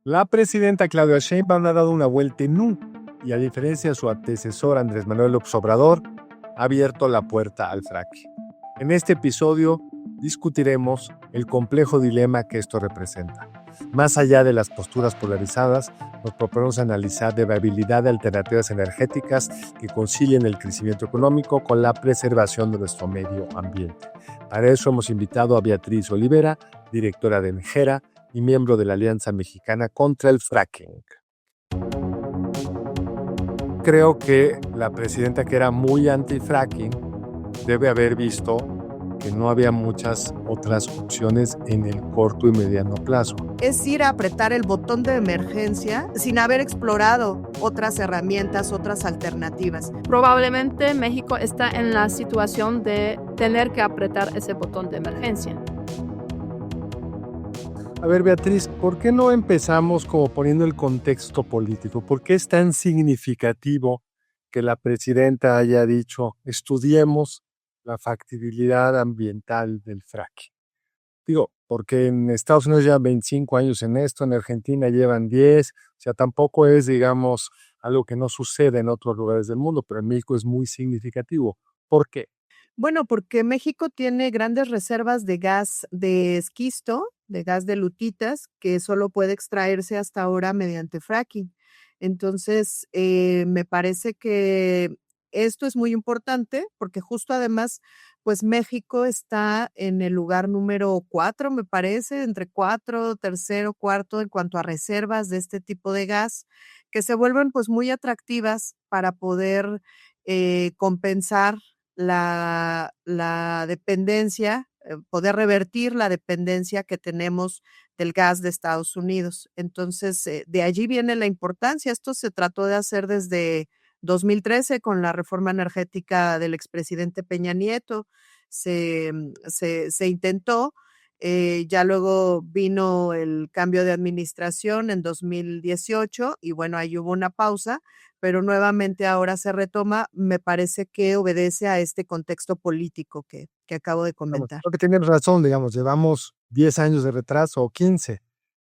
La presidenta Claudia Sheinbaum ha dado una vuelta en U y, a diferencia de su antecesor Andrés Manuel López Obrador, ha abierto la puerta al fracking. En este episodio discutiremos el complejo dilema que esto representa. Más allá de las posturas polarizadas, nos proponemos analizar la viabilidad de alternativas energéticas que concilien el crecimiento económico con la preservación de nuestro medio ambiente. Para eso hemos invitado a Beatriz Olivera, directora de Engera y miembro de la Alianza Mexicana contra el Fracking. Creo que la presidenta, que era muy anti-fracking, debe haber visto que no había muchas otras opciones en el corto y mediano plazo. Es ir a apretar el botón de emergencia sin haber explorado otras herramientas, otras alternativas. Probablemente México está en la situación de tener que apretar ese botón de emergencia. A ver, Beatriz, ¿por qué no empezamos como poniendo el contexto político? ¿Por qué es tan significativo que la presidenta haya dicho estudiemos la factibilidad ambiental del fracking? Digo, porque en Estados Unidos llevan 25 años en esto, en Argentina llevan 10, o sea, tampoco es, digamos, algo que no sucede en otros lugares del mundo, pero en México es muy significativo. ¿Por qué? Bueno, porque México tiene grandes reservas de gas de esquisto, de gas de lutitas, que solo puede extraerse hasta ahora mediante fracking. Entonces, me parece que esto es muy importante porque justo además, pues México está en el lugar número 4, me parece, entre 4, tercero, cuarto en cuanto a reservas de este tipo de gas, que se vuelven pues muy atractivas para poder compensar la dependencia, poder revertir la dependencia que tenemos del gas de Estados Unidos. Entonces, de allí viene la importancia. Esto se trató de hacer desde 2013 con la reforma energética del expresidente Peña Nieto. Se intentó, ya luego vino el cambio de administración en 2018 y bueno, ahí hubo una pausa, pero nuevamente ahora se retoma. Me parece que obedece a este contexto político que acabo de Vamos, comentar. creo que tienes razón, digamos, llevamos 10 años de retraso o 15,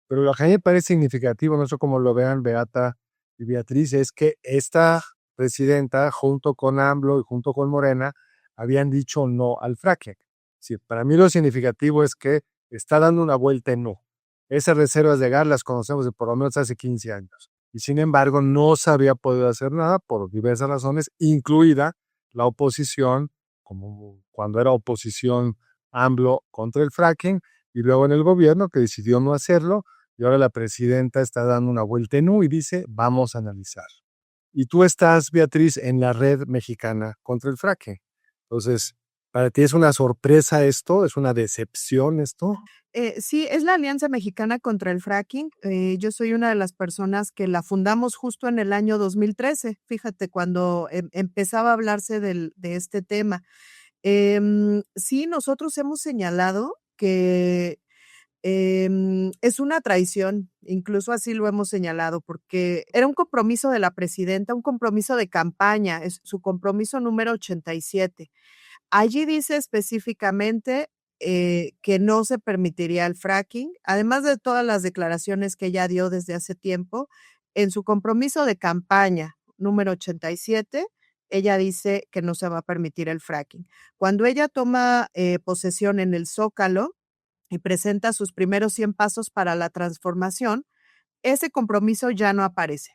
pero lo que a mí me parece significativo, no sé cómo lo vean Beata y Beatriz, es que esta presidenta, junto con AMLO y junto con Morena, habían dicho no al fracking. Sí, para mí lo significativo es que está dando una vuelta en no. Esas reservas de gas las conocemos de por lo menos hace 15 años. Y sin embargo, no se había podido hacer nada por diversas razones, incluida la oposición, como cuando era oposición AMLO contra el fracking, y luego en el gobierno que decidió no hacerlo, y ahora la presidenta está dando una vuelta en U y dice, vamos a analizar. Y tú estás, Beatriz, en la red mexicana contra el fracking. Entonces, ¿para ti es una sorpresa esto? ¿Es una decepción esto? Sí, es la Alianza Mexicana contra el Fracking. Yo soy una de las personas que la fundamos justo en el año 2013. Fíjate, cuando empezaba a hablarse de este tema. Sí, nosotros hemos señalado que es una traición, incluso así lo hemos señalado, porque era un compromiso de la presidenta, un compromiso de campaña, es su compromiso número 87. Allí dice específicamente que no se permitiría el fracking, además de todas las declaraciones que ella dio desde hace tiempo. En su compromiso de campaña número 87, ella dice que no se va a permitir el fracking. Cuando ella toma posesión en el Zócalo y presenta sus primeros 100 pasos para la transformación, ese compromiso ya no aparece.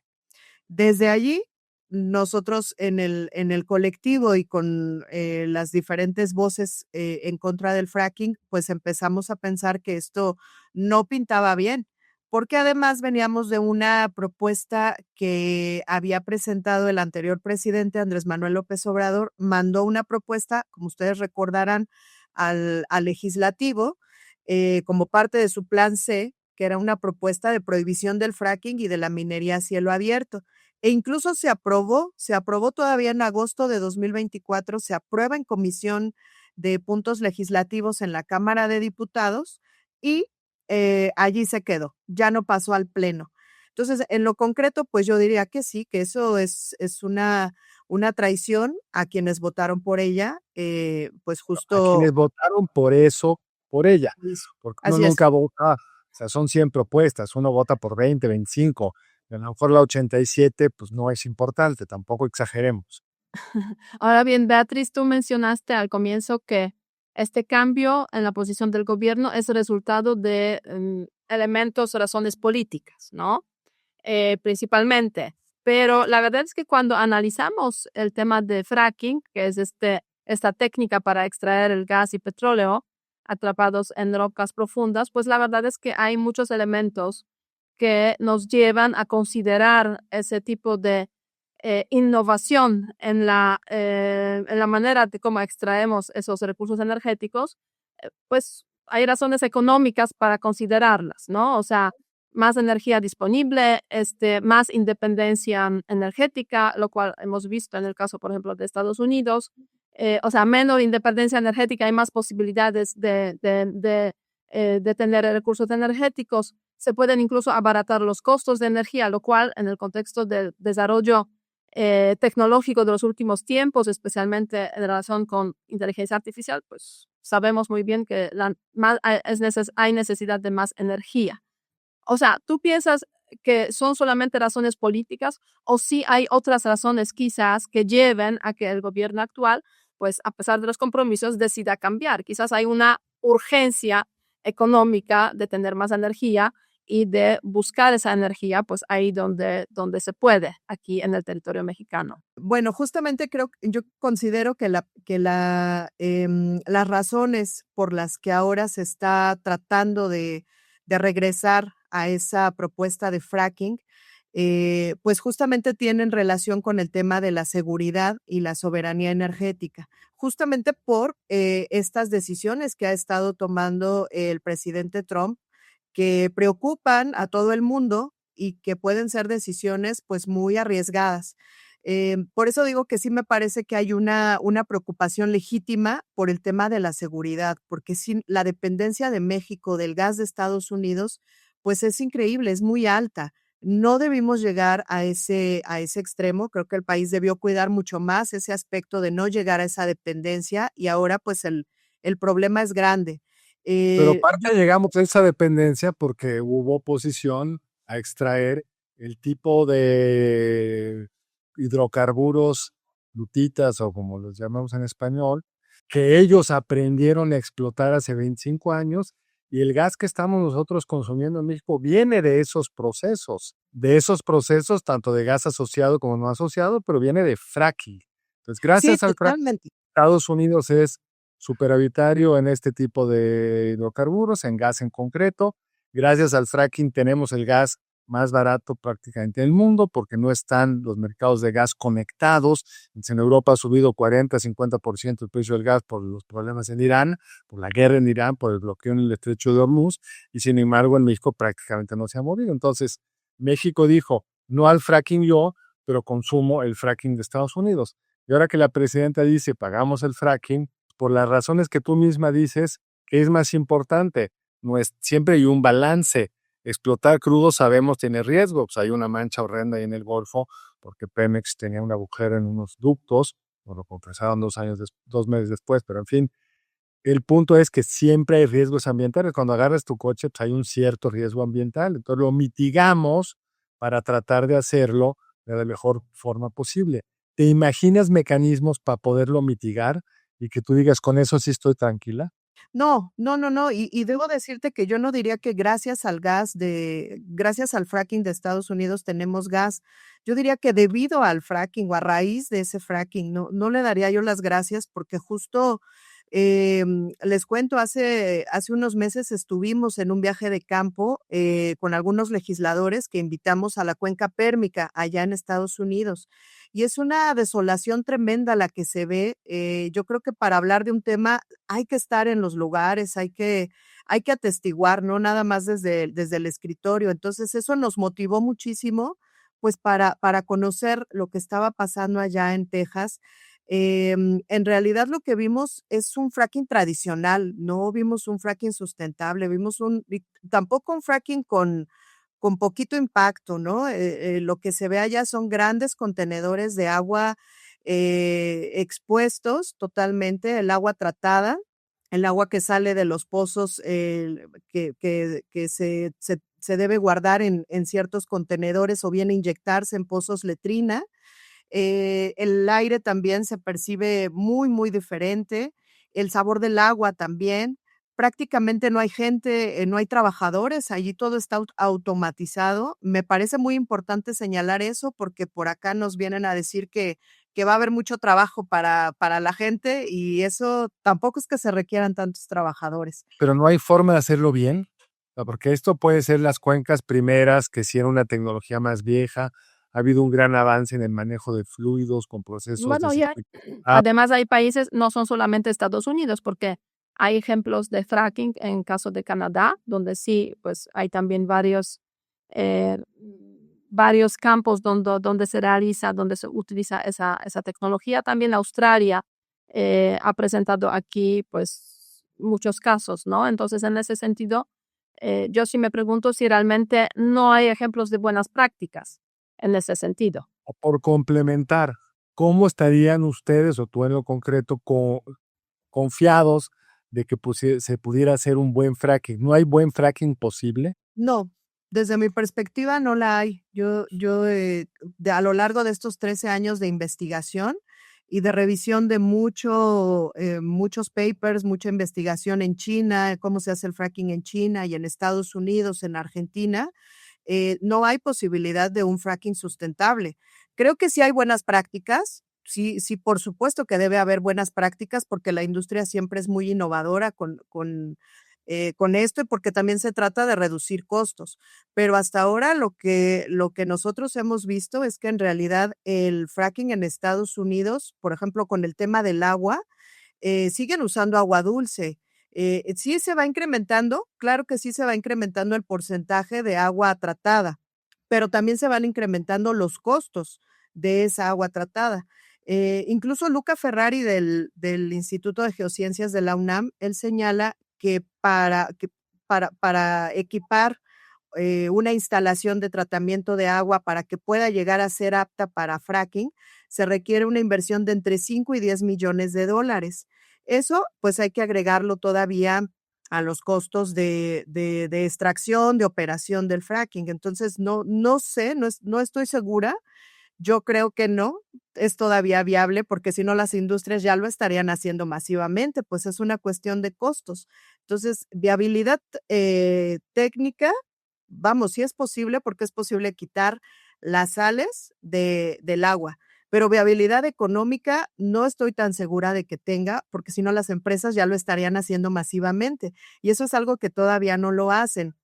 Desde allí, nosotros en el colectivo y con las diferentes voces en contra del fracking, pues empezamos a pensar que esto no pintaba bien, porque además veníamos de una propuesta que había presentado el anterior presidente Andrés Manuel López Obrador. Mandó una propuesta, como ustedes recordarán, al legislativo como parte de su plan C, que era una propuesta de prohibición del fracking y de la minería a cielo abierto. E incluso se aprobó todavía en agosto de 2024, se aprueba en comisión de puntos legislativos en la Cámara de Diputados y allí se quedó, ya no pasó al pleno. Entonces, en lo concreto, pues yo diría que sí, que eso es una traición a quienes votaron por ella, pues A justo quienes votaron por eso, por ella, porque uno así es. nunca vota O sea, son 100 propuestas, uno vota por 20, 25, y a lo mejor la 87 pues no es importante, tampoco exageremos. Ahora bien, Beatriz, tú mencionaste al comienzo que este cambio en la posición del gobierno es resultado de elementos, razones políticas, ¿no? Principalmente. Pero la verdad es que cuando analizamos el tema de fracking, que es esta técnica para extraer el gas y petróleo atrapados en rocas profundas, pues la verdad es que hay muchos elementos que nos llevan a considerar ese tipo de innovación en la manera de cómo extraemos esos recursos energéticos, pues hay razones económicas para considerarlas, ¿no? O sea, más energía disponible, más independencia energética, lo cual hemos visto en el caso, por ejemplo, de Estados Unidos. O sea, menor independencia energética, hay más posibilidades de tener recursos energéticos. Se pueden incluso abaratar los costos de energía, lo cual en el contexto del desarrollo tecnológico de los últimos tiempos, especialmente en relación con inteligencia artificial, pues sabemos muy bien que hay necesidad de más energía. O sea, ¿tú piensas que son solamente razones políticas o sí hay otras razones quizás que lleven a que el gobierno actual, pues a pesar de los compromisos, decida cambiar? Quizás hay una urgencia económica de tener más energía y de buscar esa energía, pues ahí donde se puede, aquí en el territorio mexicano. Bueno, justamente yo considero que las razones por las que ahora se está tratando de regresar a esa propuesta de fracking, pues justamente tienen relación con el tema de la seguridad y la soberanía energética, justamente por estas decisiones que ha estado tomando el presidente Trump, que preocupan a todo el mundo y que pueden ser decisiones pues muy arriesgadas. Por eso digo que sí me parece que hay una preocupación legítima por el tema de la seguridad, porque sí, la dependencia de México del gas de Estados Unidos, pues es increíble, es muy alta. No debimos llegar a ese extremo. Creo que el país debió cuidar mucho más ese aspecto de no llegar a esa dependencia y ahora pues el problema es grande. Pero Yo parte llegamos a esa dependencia porque hubo oposición a extraer el tipo de hidrocarburos, lutitas o como los llamamos en español, que ellos aprendieron a explotar hace 25 años y el gas que estamos nosotros consumiendo en México viene de esos procesos tanto de gas asociado como no asociado, pero viene de fracking. Entonces, sí, gracias al fracking, totalmente. Estados Unidos es superavitario en este tipo de hidrocarburos, en gas en concreto. Gracias al fracking tenemos el gas más barato prácticamente del mundo porque no están los mercados de gas conectados. En Europa ha subido 40-50% el precio del gas por los problemas en Irán, por la guerra en Irán, por el bloqueo en el estrecho de Hormuz, y sin embargo en México prácticamente no se ha movido. Entonces, México dijo, no al fracking yo, pero consumo el fracking de Estados Unidos. Y ahora que la presidenta dice, pagamos el fracking, por las razones que tú misma dices, ¿qué es más importante? No es, siempre hay un balance. Explotar crudo sabemos tiene riesgo, pues hay una mancha horrenda ahí en el Golfo porque Pemex tenía un agujero en unos ductos, lo confesaron 2 meses después, pero en fin, el punto es que siempre hay riesgos ambientales. Cuando agarras tu coche, pues hay un cierto riesgo ambiental, entonces lo mitigamos para tratar de hacerlo de la mejor forma posible. ¿Te imaginas mecanismos para poderlo mitigar y que tú digas, con eso sí estoy tranquila? No, no, no, no. Y debo decirte que yo no diría que gracias al fracking de Estados Unidos tenemos gas. Yo diría que debido al fracking o a raíz de ese fracking, no le daría yo las gracias porque justo les cuento, hace unos meses estuvimos en un viaje de campo con algunos legisladores que invitamos a la cuenca pérmica allá en Estados Unidos. Y es una desolación tremenda la que se ve. Yo creo que para hablar de un tema hay que estar en los lugares, hay que atestiguar, no nada más desde el escritorio. Entonces eso nos motivó muchísimo, pues para conocer lo que estaba pasando allá en Texas. En realidad lo que vimos es un fracking tradicional, no vimos un fracking sustentable, tampoco un fracking con poquito impacto, ¿no? Lo que se ve allá son grandes contenedores de agua expuestos totalmente, el agua tratada. el agua que sale de los pozos que se debe guardar en ciertos contenedores o bien inyectarse en pozos letrina. El aire también se percibe muy, muy diferente, el sabor del agua también. Prácticamente no hay gente, no hay trabajadores, allí todo está automatizado. Me parece muy importante señalar eso porque por acá nos vienen a decir que va a haber mucho trabajo para la gente y eso tampoco es que se requieran tantos trabajadores. Pero no hay forma de hacerlo bien, porque esto puede ser las cuencas primeras, que si era una tecnología más vieja, ha habido un gran avance en el manejo de fluidos con procesos de Bueno, ya, circuito. además hay países, no son solamente Estados Unidos, porque hay ejemplos de fracking en caso de Canadá, donde sí, pues hay también eh, varios campos donde se realiza, donde se utiliza esa tecnología. También Australia ha presentado aquí, pues, muchos casos, ¿no? Entonces, en ese sentido, yo sí me pregunto si realmente no hay ejemplos de buenas prácticas en ese sentido. Por complementar, ¿cómo estarían ustedes o tú en lo concreto confiados de que se pudiera hacer un buen fracking? ¿No hay buen fracking posible? No, desde mi perspectiva no la hay. A lo largo de estos 13 años de investigación y de revisión de muchos papers, mucha investigación en China, cómo se hace el fracking en China y en Estados Unidos, en Argentina, no hay posibilidad de un fracking sustentable. Creo que sí hay buenas prácticas. Sí, sí, por supuesto que debe haber buenas prácticas porque la industria siempre es muy innovadora con esto y porque también se trata de reducir costos. Pero hasta ahora lo que nosotros hemos visto es que en realidad el fracking en Estados Unidos, por ejemplo, con el tema del agua, siguen usando agua dulce. Sí se va incrementando, claro que sí se va incrementando el porcentaje de agua tratada, pero también se van incrementando los costos de esa agua tratada. Incluso Luca Ferrari del Instituto de Geociencias de la UNAM, él señala que para equipar una instalación de tratamiento de agua para que pueda llegar a ser apta para fracking, se requiere una inversión de entre 5 y 10 millones de dólares. Eso, pues hay que agregarlo todavía a los costos de extracción, de operación del fracking. Entonces, no sé, no estoy segura. Yo creo que no, es todavía viable porque si no las industrias ya lo estarían haciendo masivamente, pues es una cuestión de costos. Entonces, viabilidad técnica, vamos, sí es posible porque es posible quitar las sales del agua, pero viabilidad económica no estoy tan segura de que tenga, porque si no las empresas ya lo estarían haciendo masivamente y eso es algo que todavía no lo hacen.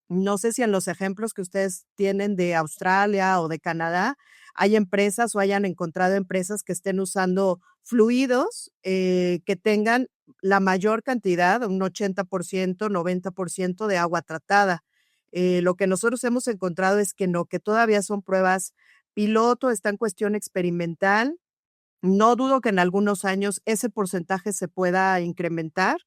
No sé si en los ejemplos que ustedes tienen de Australia o de Canadá hay empresas o hayan encontrado empresas que estén usando fluidos que tengan la mayor cantidad, un 80%, 90% de agua tratada. Lo que nosotros hemos encontrado es que no, que todavía son pruebas piloto, está en cuestión experimental. No dudo que en algunos años ese porcentaje se pueda incrementar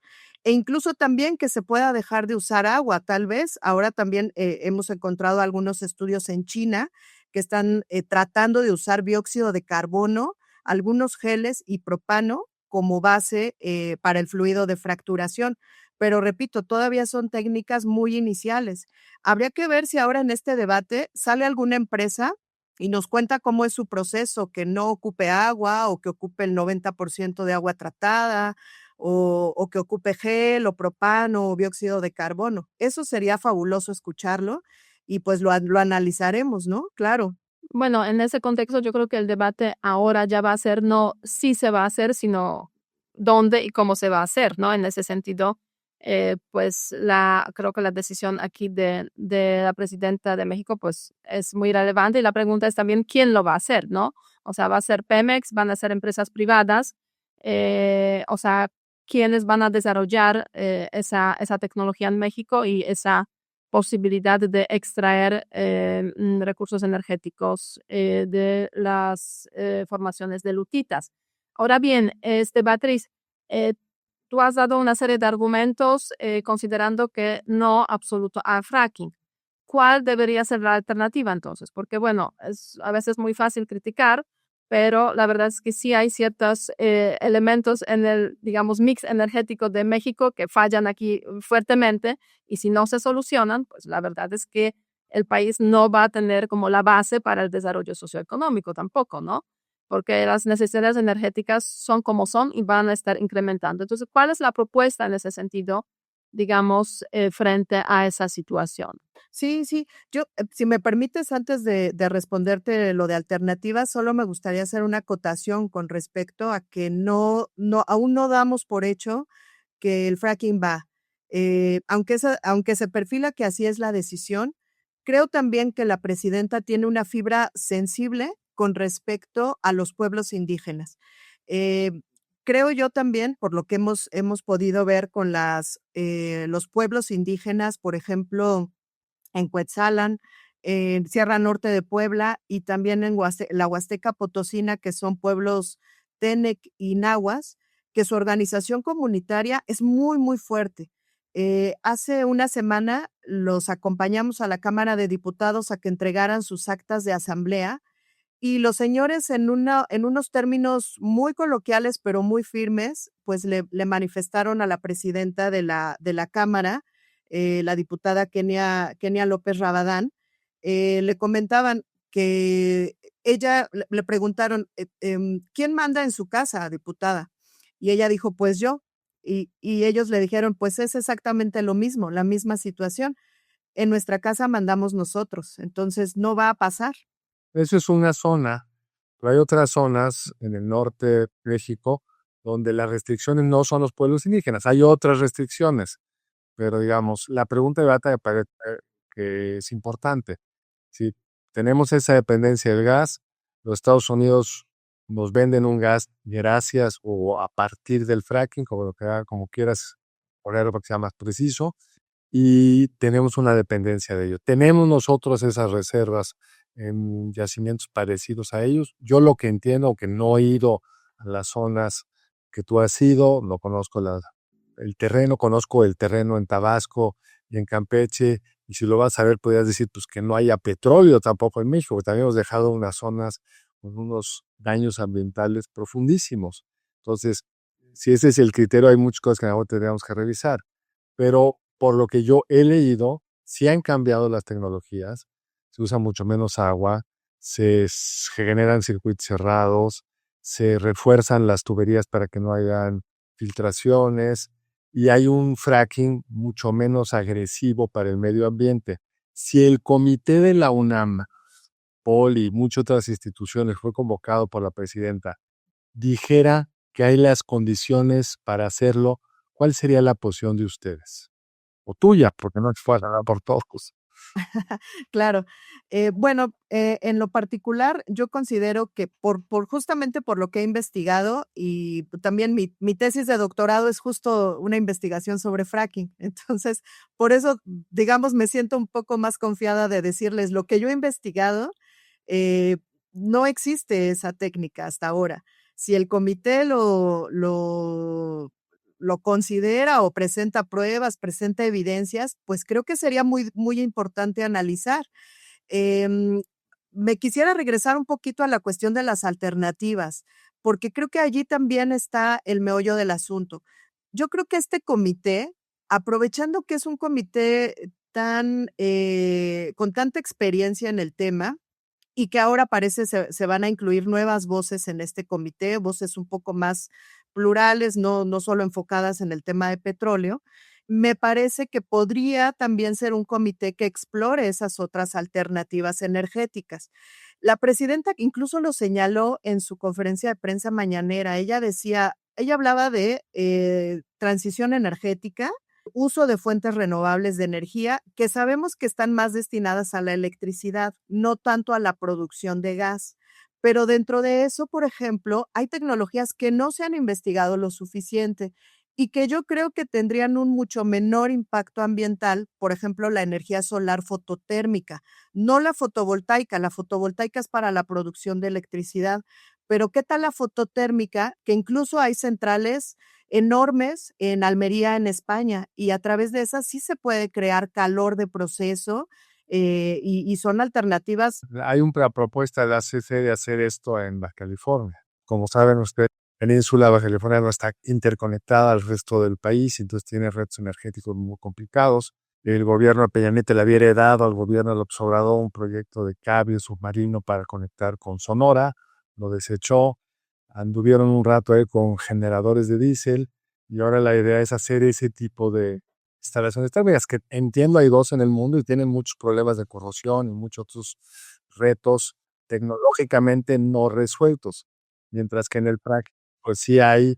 e incluso también que se pueda dejar de usar agua, tal vez. Ahora también hemos encontrado algunos estudios en China que están tratando de usar dióxido de carbono, algunos geles y propano como base para el fluido de fracturación. Pero repito, todavía son técnicas muy iniciales. Habría que ver si ahora en este debate sale alguna empresa y nos cuenta cómo es su proceso, que no ocupe agua o que ocupe el 90% de agua tratada o que ocupe gel o propano o dióxido de carbono. Eso sería fabuloso escucharlo y pues lo analizaremos, ¿no? Claro. Bueno, en ese contexto yo creo que el debate ahora ya va a ser no si se va a hacer, sino dónde y cómo se va a hacer, ¿no? En ese sentido, pues creo que la decisión aquí de la presidenta de México, pues es muy relevante y la pregunta es también quién lo va a hacer, ¿no? O sea, ¿va a ser Pemex? ¿Van a ser empresas privadas? O sea, ¿quiénes van a desarrollar esa tecnología en México y esa posibilidad de extraer recursos energéticos de las formaciones de lutitas? Ahora bien, Beatriz, eh, tú has dado una serie de argumentos considerando que no absoluto a fracking. ¿Cuál debería ser la alternativa entonces? Porque bueno, es a veces muy fácil criticar, pero la verdad es que sí hay ciertos elementos en el, digamos, mix energético de México que fallan aquí fuertemente, y si no se solucionan, pues la verdad es que el país no va a tener como la base para el desarrollo socioeconómico tampoco, ¿no? Porque las necesidades energéticas son como son y van a estar incrementando. Entonces, ¿cuál es la propuesta en ese sentido, digamos, frente a esa situación? Sí, sí. Yo, si me permites, antes de responderte lo de alternativas, solo me gustaría hacer una acotación con respecto a que aún no damos por hecho que el fracking va. Aunque se perfila que así es la decisión, creo también que la presidenta tiene una fibra sensible con respecto a los pueblos indígenas. Eh, Creo yo también, por lo que hemos podido ver con los pueblos indígenas, por ejemplo, en Cuetzalan, en Sierra Norte de Puebla y también en la Huasteca Potosina, que son pueblos Tenec y Nahuas, que su organización comunitaria es muy, muy fuerte. Hace una semana los acompañamos a la Cámara de Diputados a que entregaran sus actas de asamblea, y los señores en unos términos muy coloquiales, pero muy firmes, pues le manifestaron a la presidenta de la Cámara, la diputada Kenia López Rabadán, le comentaban que le preguntaron, ¿quién manda en su casa, diputada? Y ella dijo, pues yo. Y ellos le dijeron, pues es exactamente lo mismo, la misma situación. En nuestra casa mandamos nosotros, entonces no va a pasar. Eso es una zona, pero hay otras zonas en el norte de México donde las restricciones no son los pueblos indígenas, hay otras restricciones, pero digamos, la pregunta de Bata me parece que es importante. Si tenemos esa dependencia del gas, los Estados Unidos nos venden un gas gracias o a partir del fracking, como quieras ponerlo para que sea más preciso, y tenemos una dependencia de ello. Tenemos nosotros esas reservas en yacimientos parecidos a ellos. Yo lo que entiendo, aunque no he ido a las zonas que tú has ido, no conozco el terreno, conozco el terreno en Tabasco y en Campeche, y si lo vas a ver, podrías decir pues que no haya petróleo tampoco en México, porque también hemos dejado unas zonas con unos daños ambientales profundísimos. Entonces, si ese es el criterio, hay muchas cosas que ahora tendríamos que revisar. Pero por lo que yo he leído, sí han cambiado las tecnologías, se usa mucho menos agua, se generan circuitos cerrados, se refuerzan las tuberías para que no hayan filtraciones y hay un fracking mucho menos agresivo para el medio ambiente. Si el comité de la UNAM, POL y muchas otras instituciones fue convocado por la presidenta, dijera que hay las condiciones para hacerlo, ¿cuál sería la posición de ustedes? O tuya, porque no fue a por todos. Claro. Bueno, en lo particular, yo considero que justamente por lo que he investigado y también mi tesis de doctorado es justo una investigación sobre fracking. Entonces, por eso, digamos, me siento un poco más confiada de decirles lo que yo he investigado. eh, no existe esa técnica hasta ahora. Si el comité lo considera o presenta pruebas, presenta evidencias, pues creo que sería muy, muy importante analizar. Em, Me quisiera regresar un poquito a la cuestión de las alternativas, porque creo que allí también está el meollo del asunto. Yo creo que este comité, aprovechando que es un comité con tanta experiencia en el tema, y que ahora parece se van a incluir nuevas voces en este comité, voces un poco más plurales, no solo enfocadas en el tema de petróleo. Me parece que podría también ser un comité que explore esas otras alternativas energéticas. La presidenta incluso lo señaló en su conferencia de prensa mañanera. Ella hablaba de transición energética, uso de fuentes renovables de energía, que sabemos que están más destinadas a la electricidad, no tanto a la producción de gas. Pero dentro de eso, por ejemplo, hay tecnologías que no se han investigado lo suficiente y que yo creo que tendrían un mucho menor impacto ambiental, por ejemplo, la energía solar fototérmica, no la fotovoltaica es para la producción de electricidad, pero ¿qué tal la fototérmica? Que incluso hay centrales enormes en Almería, en España, y a través de esas sí se puede crear calor de proceso y son alternativas. Hay una propuesta de la CFE de hacer esto en Baja California. Como saben ustedes, la península de Baja California no está interconectada al resto del país, entonces tiene retos energéticos muy complicados. El gobierno de Peña Nieto le había heredado al gobierno de López Obrador un proyecto de cable submarino para conectar con Sonora, lo desechó, anduvieron un rato ahí con generadores de diésel y ahora la idea es hacer ese tipo de instalaciones térmicas, que entiendo hay dos en el mundo y tienen muchos problemas de corrosión y muchos otros retos tecnológicamente no resueltos, mientras que en el fracking pues sí hay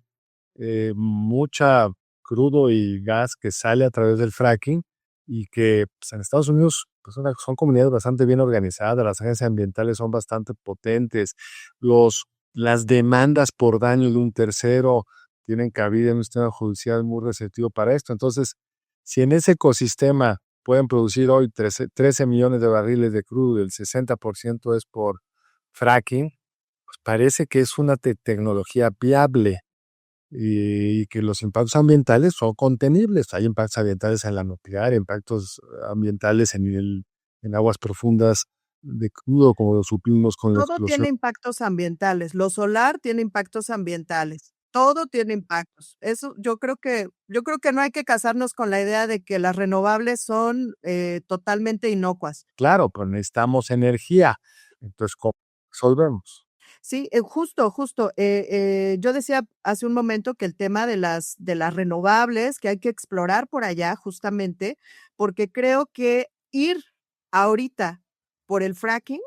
mucha crudo y gas que sale a través del fracking y que pues, en Estados Unidos pues, son comunidades bastante bien organizadas, las agencias ambientales son bastante potentes, las demandas por daño de un tercero tienen cabida en un sistema judicial muy receptivo para esto. Entonces, si en ese ecosistema pueden producir hoy 13 millones de barriles de crudo, el 60% es por fracking, pues parece que es una tecnología viable y que los impactos ambientales son contenibles. Hay impactos ambientales en la nuclear, impactos ambientales en aguas profundas de crudo, como lo supimos con la Todo explosión. tiene impactos ambientales. Lo solar tiene impactos ambientales. Todo tiene impactos. Eso yo creo que no hay que casarnos con la idea de que las renovables son totalmente inocuas. Claro, pero necesitamos energía. Entonces, ¿cómo resolvemos? Sí, justo. Yo decía hace un momento que el tema de las renovables, que hay que explorar por allá justamente, porque creo que ir ahorita por el fracking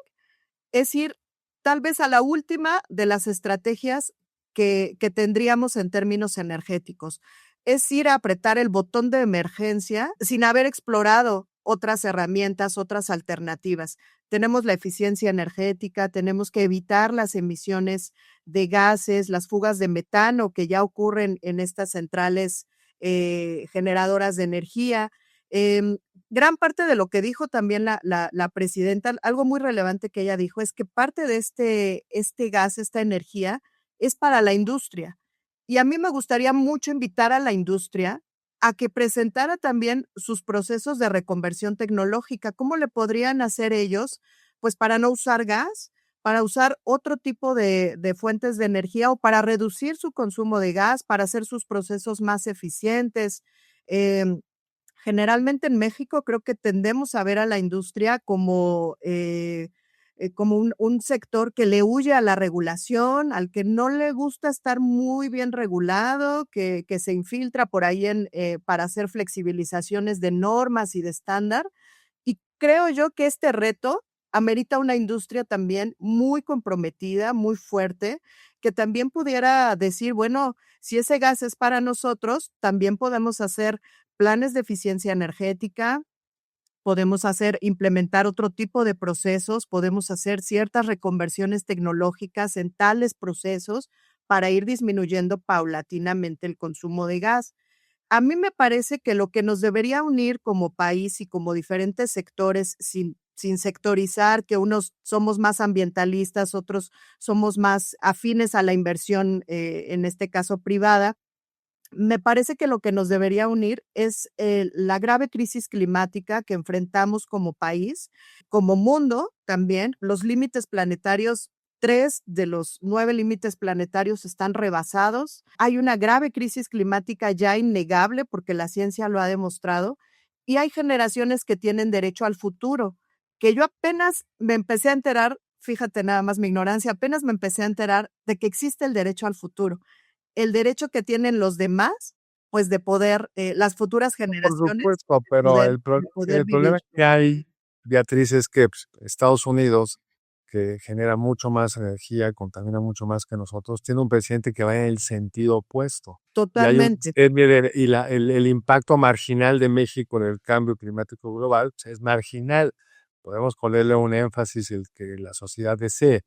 es ir tal vez a la última de las estrategias que tendríamos en términos energéticos. Es ir a apretar el botón de emergencia sin haber explorado otras herramientas, otras alternativas. Tenemos la eficiencia energética, tenemos que evitar las emisiones de gases, las fugas de metano que ya ocurren en estas centrales generadoras de energía. Em, Gran parte de lo que dijo también la presidenta, algo muy relevante que ella dijo es que parte de este gas, esta energía, es para la industria. Y a mí me gustaría mucho invitar a la industria a que presentara también sus procesos de reconversión tecnológica. ¿Cómo le podrían hacer ellos? Pues para no usar gas, para usar otro tipo de fuentes de energía o para reducir su consumo de gas, para hacer sus procesos más eficientes. Em, Generalmente en México creo que tendemos a ver a la industria como un sector que le huye a la regulación, al que no le gusta estar muy bien regulado, que se infiltra por ahí para hacer flexibilizaciones de normas y de estándar. Y creo yo que este reto amerita una industria también muy comprometida, muy fuerte, que también pudiera decir, bueno, si ese gas es para nosotros, también podemos hacer planes de eficiencia energética, podemos implementar otro tipo de procesos, podemos hacer ciertas reconversiones tecnológicas en tales procesos para ir disminuyendo paulatinamente el consumo de gas. A mí me parece que lo que nos debería unir como país y como diferentes sectores, sin sectorizar, que unos somos más ambientalistas, otros somos más afines a la inversión, en este caso privada, me parece que lo que nos debería unir es la grave crisis climática que enfrentamos como país, como mundo también. Los límites planetarios, 3 de los 9 límites planetarios están rebasados. Hay una grave crisis climática ya innegable porque la ciencia lo ha demostrado y hay generaciones que tienen derecho al futuro, que yo apenas me empecé a enterar, fíjate nada más mi ignorancia, apenas me empecé a enterar de que existe el derecho al futuro, el derecho que tienen los demás, pues, de poder, las futuras Por generaciones, supuesto, de pero poder de poder el vivir. problema que hay, Beatriz, es que pues, Estados Unidos, que genera mucho más energía, contamina mucho más que nosotros, tiene un presidente que va en el sentido opuesto. Y hay Totalmente. mire, y el impacto marginal de México en el cambio climático global pues, es marginal. Podemos ponerle un énfasis el que la sociedad desee,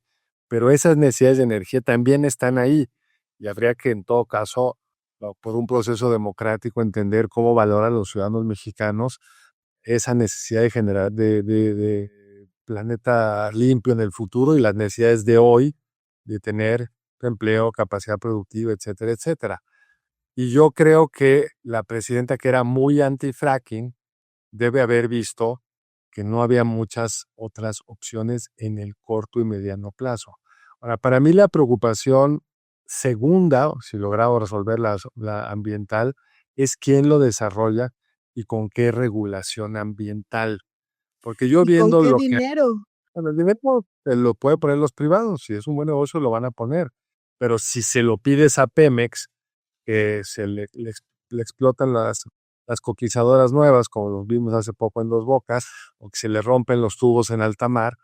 pero esas necesidades de energía también están ahí y habría que en todo caso por un proceso democrático, entender cómo valoran los ciudadanos mexicanos esa necesidad de generar de planeta limpio en el futuro y las necesidades de hoy de tener empleo, capacidad productiva, etcétera, etcétera. Y yo creo que la presidenta, que era muy anti-fracking, debe haber visto que no había muchas otras opciones en el corto y mediano plazo. Ahora, para mí la preocupación segunda, si logramos resolver la ambiental, es quién lo desarrolla y con qué regulación ambiental. Porque yo ¿Y con viendo qué lo que dinero? bueno, el dinero lo puede poner los privados, si es un buen negocio lo van a poner, pero si se lo pides a Pemex, que le explotan las coquizadoras nuevas, como los vimos hace poco en Dos Bocas, o que se le rompen los tubos en alta mar,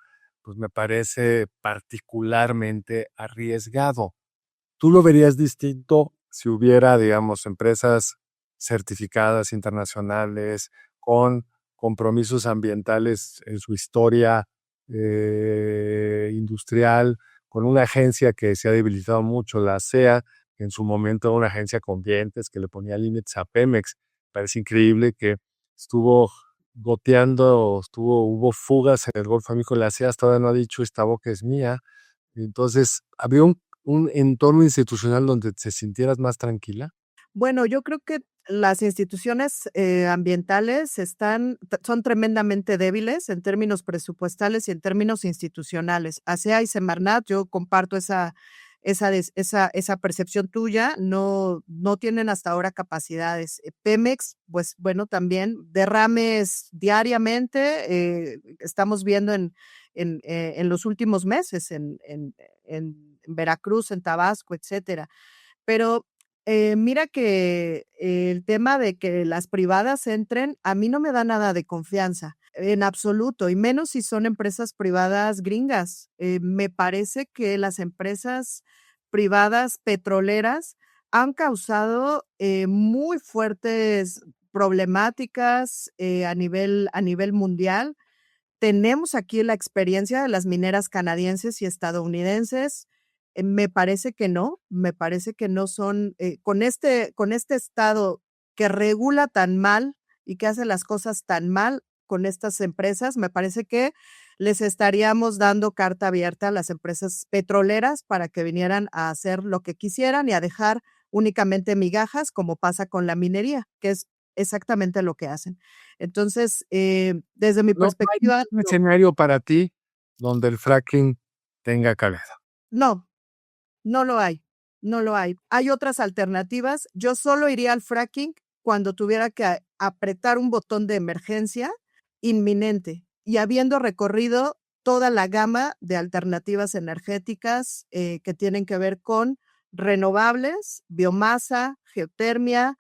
pues me parece particularmente arriesgado. ¿Tú lo verías distinto si hubiera, digamos, empresas certificadas internacionales con compromisos ambientales en su historia industrial, con una agencia que se ha debilitado mucho, la ASEA, que en su momento era una agencia con dientes que le ponía límites a Pemex? Parece increíble que estuvo goteando, hubo fugas en el Golfo de México, la ASEA todavía no ha dicho esta boca es mía. Entonces, había un entorno institucional donde te sintieras más tranquila. Bueno, yo creo que las instituciones, ambientales son tremendamente débiles en términos presupuestales y en términos institucionales. ASEA y Semarnat, yo comparto esa percepción tuya, no tienen hasta ahora capacidades. Pemex, pues, bueno, también derrames diariamente, estamos viendo en los últimos meses en Veracruz, en Tabasco, etcétera. Pero, mira que el tema de que las privadas entren, a mí no me da nada de confianza, en absoluto, y menos si son empresas privadas gringas. Me parece que las empresas privadas petroleras han causado, muy fuertes problemáticas, a nivel mundial. Tenemos aquí la experiencia de las mineras canadienses y estadounidenses. Me parece que no son, con este estado que regula tan mal y que hace las cosas tan mal con estas empresas, me parece que les estaríamos dando carta abierta a las empresas petroleras para que vinieran a hacer lo que quisieran y a dejar únicamente migajas, como pasa con la minería, que es exactamente lo que hacen. Entonces, desde mi No hay perspectiva, un no, escenario para ti donde el fracking tenga cabida. no, no lo hay, no lo hay. Hay otras alternativas. Yo solo iría al fracking cuando tuviera que apretar un botón de emergencia inminente y habiendo recorrido toda la gama de alternativas energéticas, que tienen que ver con renovables, biomasa, geotermia,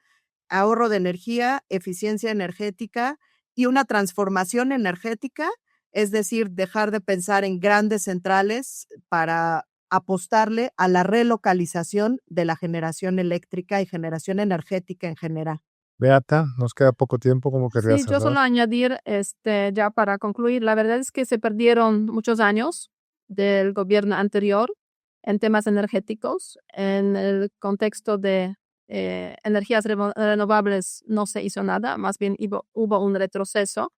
ahorro de energía, eficiencia energética y una transformación energética, es decir, dejar de pensar en grandes centrales para apostarle a la relocalización de la generación eléctrica y generación energética en general. Beata, nos queda poco tiempo, ¿cómo querrías Sí, yo cerrar? solo añadir, ya para concluir, la verdad es que se perdieron muchos años del gobierno anterior en temas energéticos. En el contexto de energías renovables no se hizo nada, más bien hubo un retroceso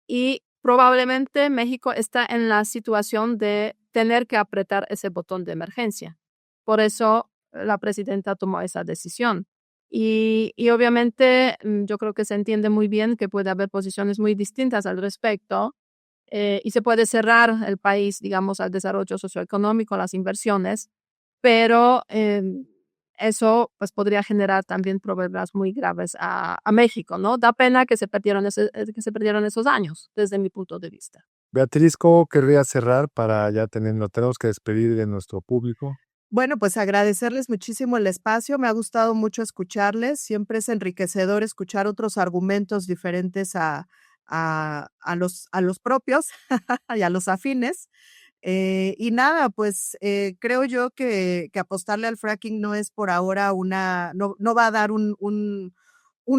y probablemente México está en la situación de tener que apretar ese botón de emergencia. Por eso la presidenta tomó esa decisión. Y obviamente yo creo que se entiende muy bien que puede haber posiciones muy distintas al respecto y se puede cerrar el país, digamos, al desarrollo socioeconómico, a las inversiones, pero eso pues podría generar también problemas muy graves a México, ¿no? Da pena que que se perdieron esos años, desde mi punto de vista. Beatriz, ¿cómo querrías cerrar para ya tenerlo? Tenemos que despedir de nuestro público. Bueno, pues agradecerles muchísimo el espacio. Me ha gustado mucho escucharles. Siempre es enriquecedor escuchar otros argumentos diferentes a los propios y a los afines. Y nada, pues creo yo que apostarle al fracking no es por ahora no va a dar un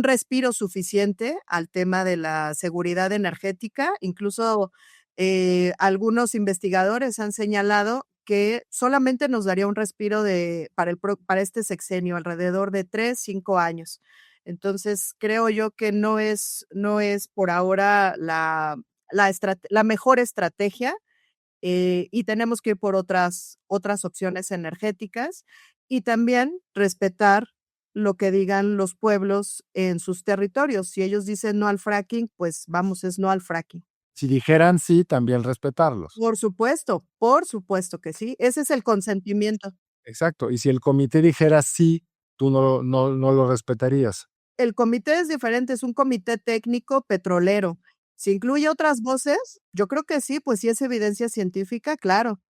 respiro suficiente al tema de la seguridad energética. Incluso algunos investigadores han señalado que solamente nos daría un respiro para este sexenio, alrededor de 3, 5 años. Entonces, creo yo que no es por ahora la mejor estrategia, y tenemos que ir por otras opciones energéticas y también respetar lo que digan los pueblos en sus territorios. Si ellos dicen no al fracking, pues vamos, es no al fracking. si dijeran sí, también respetarlos. Por supuesto que sí. Ese es el consentimiento. Exacto. Y si el comité dijera sí, tú no lo respetarías. El comité es diferente, es un comité técnico petrolero. Si incluye otras voces, yo creo que sí, pues sí es evidencia científica, claro.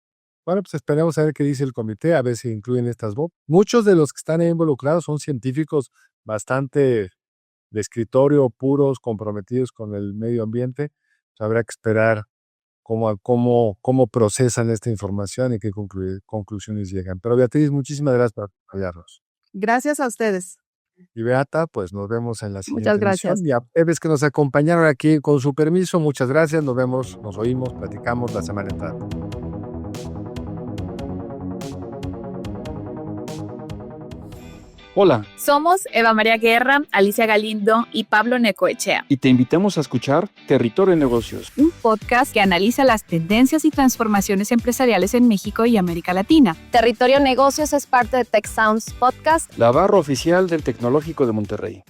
Bueno, pues esperemos a ver qué dice el comité, a ver si incluyen estas voces. Muchos de los que están ahí involucrados son científicos bastante de escritorio, puros, comprometidos con el medio ambiente. Pues habrá que esperar cómo procesan esta información y qué conclusiones llegan. Pero Beatriz, muchísimas gracias por apoyarnos. Gracias a ustedes. Y Beata, pues nos vemos en la siguiente Muchas gracias. emisión. Y a ustedes que nos acompañaron aquí, con su permiso, muchas gracias. Nos vemos, nos oímos, platicamos la semana entrante. Hola, Somos Eva María Guerra, Alicia Galindo y Pablo Necoechea, y te invitamos a escuchar Territorio de Negocios, un podcast que analiza las tendencias y transformaciones empresariales en México y América Latina. Territorio Negocios es parte de Tech Sounds Podcast. la barra oficial del Tecnológico de Monterrey.